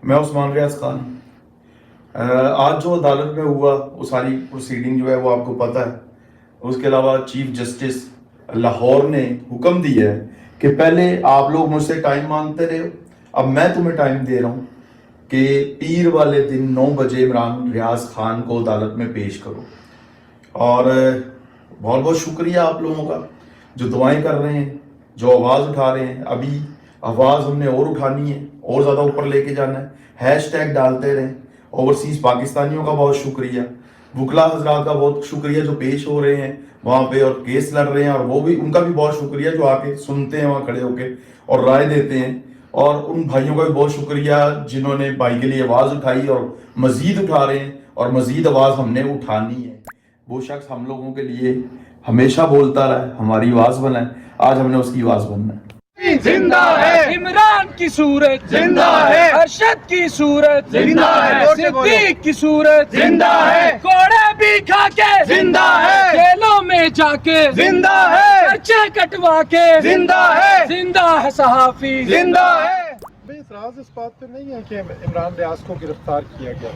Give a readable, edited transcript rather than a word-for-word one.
میں عثمان ریاض خان. آج جو عدالت میں ہوا وہ ساری پروسیڈنگ جو ہے وہ آپ کو پتہ ہے. اس کے علاوہ چیف جسٹس لاہور نے حکم دیا ہے کہ پہلے آپ لوگ مجھ سے ٹائم مانگتے رہے، اب میں تمہیں ٹائم دے رہا ہوں کہ پیر والے دن 9 بجے عمران ریاض خان کو عدالت میں پیش کرو. اور بہت بہت شکریہ آپ لوگوں کا جو دعائیں کر رہے ہیں، جو آواز اٹھا رہے ہیں. ابھی آواز ہم نے اور اٹھانی ہے، اور زیادہ اوپر لے کے جانا ہے. ہیش ٹیگ ڈالتے رہیں. اوورسیز پاکستانیوں کا بہت شکریہ، وکلا حضرات کا بہت شکریہ جو پیش ہو رہے ہیں وہاں پہ اور کیس لڑ رہے ہیں، اور وہ بھی ان کا بھی بہت شکریہ جو آ کے سنتے ہیں وہاں کھڑے ہو کے اور رائے دیتے ہیں. اور ان بھائیوں کا بھی بہت شکریہ جنہوں نے بھائی کے لیے آواز اٹھائی اور مزید اٹھا رہے ہیں، اور مزید آواز ہم نے اٹھانی ہے. وہ شخص ہم لوگوں کے لیے ہمیشہ بولتا رہا ہے، ہماری آواز بنا ہے، آج ہم نے اس کی آواز بننا ہے. زندہ ہے عمران کی صورت، زندہ ہے ارشد کی صورت، زندہ ہے صدیق کی صورت، زندہ ہے کوڑے بھی کھا کے، زندہ ہے جیلوں میں جا کے، زندہ ہے پرچے کٹوا کے، زندہ ہے زندہ ہے صحافی، زندہ ہے. اعتراض اس بات پہ نہیں ہے کہ عمران ریاض کو گرفتار کیا گیا،